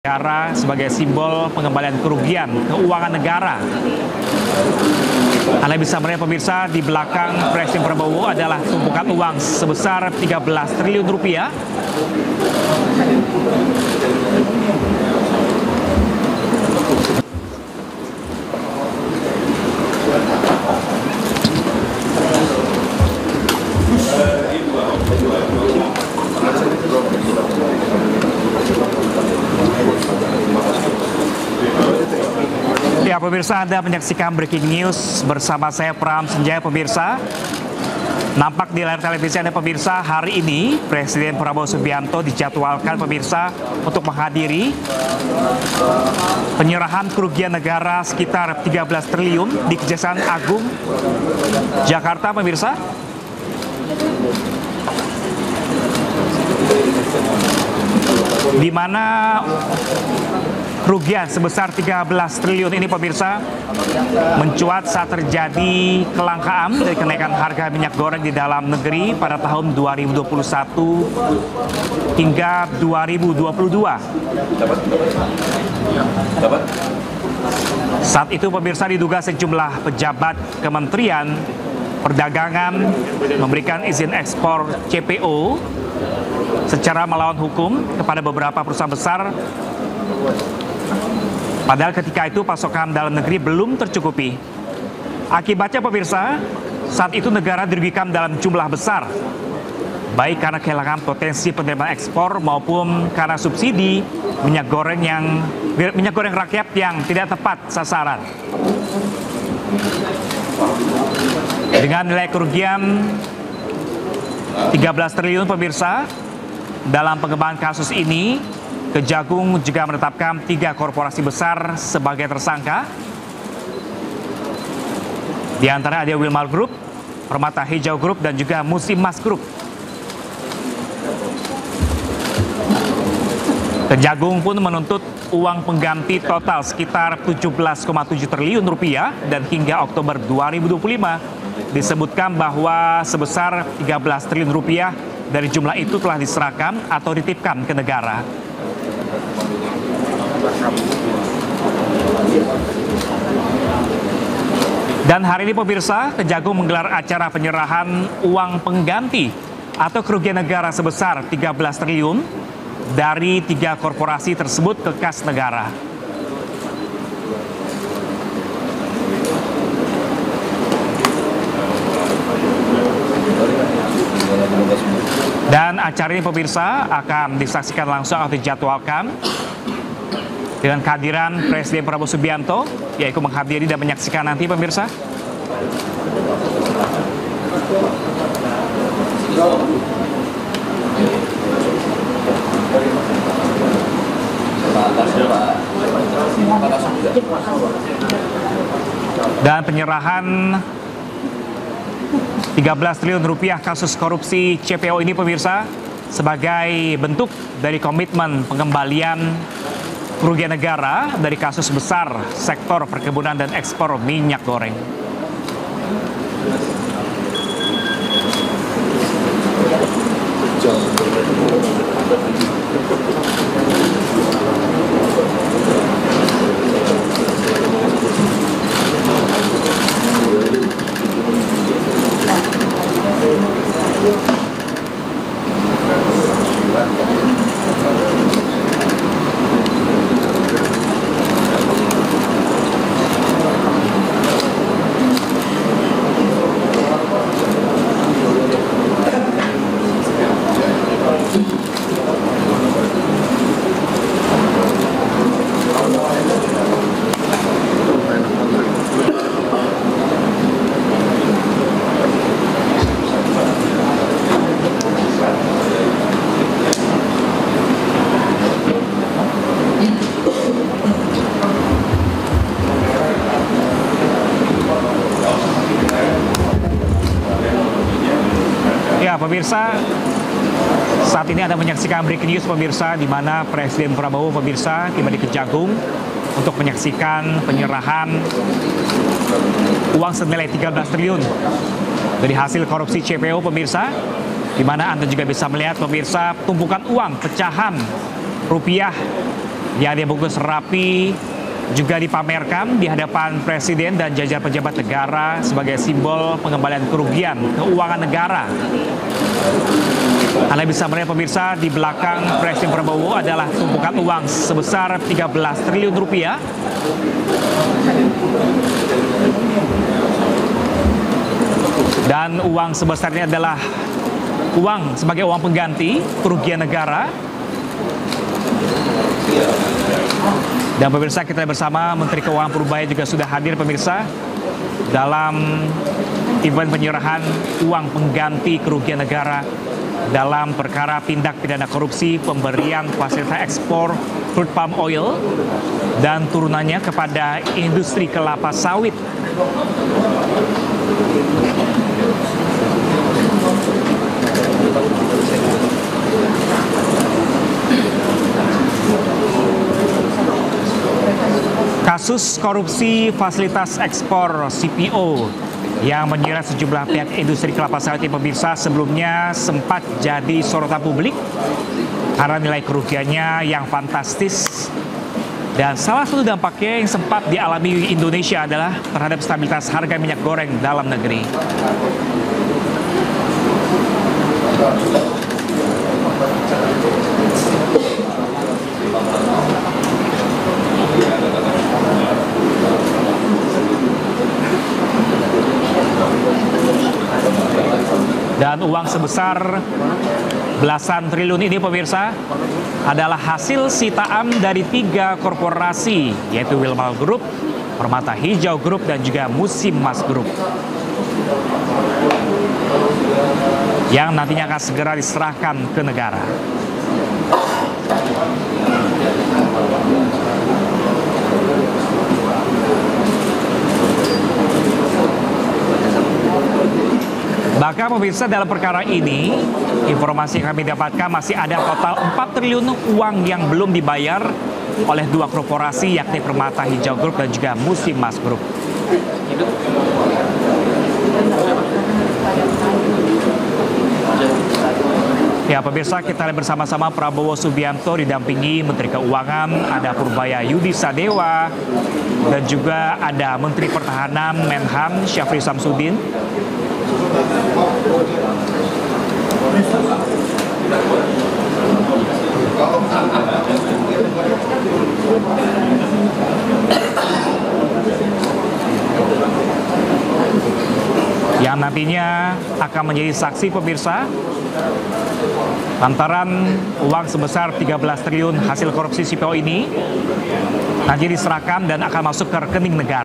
Negara sebagai simbol pengembalian kerugian keuangan negara. Anda bisa melihat pemirsa di belakang Presiden Prabowo adalah tumpukan uang sebesar 13 triliun rupiah. Ya pemirsa, Anda menyaksikan breaking news bersama saya Pram Senjaya pemirsa. Nampak di layar televisi Anda pemirsa, hari ini Presiden Prabowo Subianto dijadwalkan pemirsa untuk menghadiri penyerahan kerugian negara sekitar 13 triliun di Kejaksaan Agung Jakarta pemirsa. Di mana kerugian sebesar 13 triliun ini pemirsa mencuat saat terjadi kelangkaan dari kenaikan harga minyak goreng di dalam negeri pada tahun 2021 hingga 2022. Saat itu pemirsa diduga sejumlah pejabat Kementerian Perdagangan memberikan izin ekspor CPO secara melawan hukum kepada beberapa perusahaan besar. Padahal ketika itu pasokan dalam negeri belum tercukupi. Akibatnya pemirsa, saat itu negara dirugikan dalam jumlah besar. Baik karena kehilangan potensi penerimaan ekspor maupun karena subsidi minyak goreng rakyat yang tidak tepat sasaran. Dengan nilai kerugian 13 triliun pemirsa, dalam pengembangan kasus ini, Kejagung juga menetapkan 3 korporasi besar sebagai tersangka. Di antara ada Wilmar Group, Permata Hijau Group, dan juga Musimas Group. Kejagung pun menuntut uang pengganti total sekitar 17,7 triliun rupiah dan hingga Oktober 2025 disebutkan bahwa sebesar 13 triliun rupiah dari jumlah itu telah diserahkan atau dititipkan ke negara. Dan hari ini pemirsa, Kejagung menggelar acara penyerahan uang pengganti atau kerugian negara sebesar 13 triliun dari 3 korporasi tersebut ke kas negara. Dan acara ini pemirsa akan disaksikan langsung atau dijadwalkan dengan kehadiran Presiden Prabowo Subianto, yaitu menghadiri dan menyaksikan nanti pemirsa. Dan penyerahan 13 triliun rupiah kasus korupsi CPO ini pemirsa sebagai bentuk dari komitmen pengembalian kerugian negara dari kasus besar sektor perkebunan dan ekspor minyak goreng. Ya pemirsa, saat ini Anda menyaksikan breaking news pemirsa, di mana Presiden Prabowo pemirsa tiba di Kejagung untuk menyaksikan penyerahan uang senilai 13 triliun dari hasil korupsi CPO pemirsa, di mana Anda juga bisa melihat pemirsa tumpukan uang pecahan rupiah yang dibungkus rapi juga dipamerkan di hadapan Presiden dan jajar pejabat negara sebagai simbol pengembalian kerugian keuangan negara. Anda bisa melihat pemirsa, di belakang Presiden Prabowo adalah tumpukan uang sebesar 13 triliun rupiah. Dan uang sebesar ini adalah uang sebagai uang pengganti kerugian negara. Dan pemirsa, kita bersama Menteri Keuangan Purbaya juga sudah hadir pemirsa dalam event penyerahan uang pengganti kerugian negara dalam perkara tindak pidana korupsi pemberian fasilitas ekspor crude palm oil dan turunannya kepada industri kelapa sawit. Kasus korupsi fasilitas ekspor CPO yang menyeret sejumlah pihak industri kelapa sawit pemirsa sebelumnya sempat jadi sorotan publik karena nilai kerugiannya yang fantastis. Dan salah satu dampaknya yang sempat dialami Indonesia adalah terhadap stabilitas harga minyak goreng dalam negeri. Dan uang sebesar belasan triliun ini pemirsa adalah hasil sitaan dari 3 korporasi, yaitu Wilmar Group, Permata Hijau Group, dan juga Musim Mas Group, yang nantinya akan segera diserahkan ke negara. Bahkan pemirsa, dalam perkara ini, informasi yang kami dapatkan masih ada total 4 triliun uang yang belum dibayar oleh 2 korporasi, yakni Permata Hijau Group dan juga Musim Mas Group. Ya pemirsa, kita lihat bersama-sama Prabowo Subianto didampingi Menteri Keuangan, ada Purbaya Yudi Sadewa, dan juga ada Menteri Pertahanan Menhan Syafri Samsudin. Yang nantinya akan menjadi saksi pemirsa lantaran uang sebesar 13 triliun hasil korupsi CPO ini nanti diserahkan dan akan masuk ke rekening negara.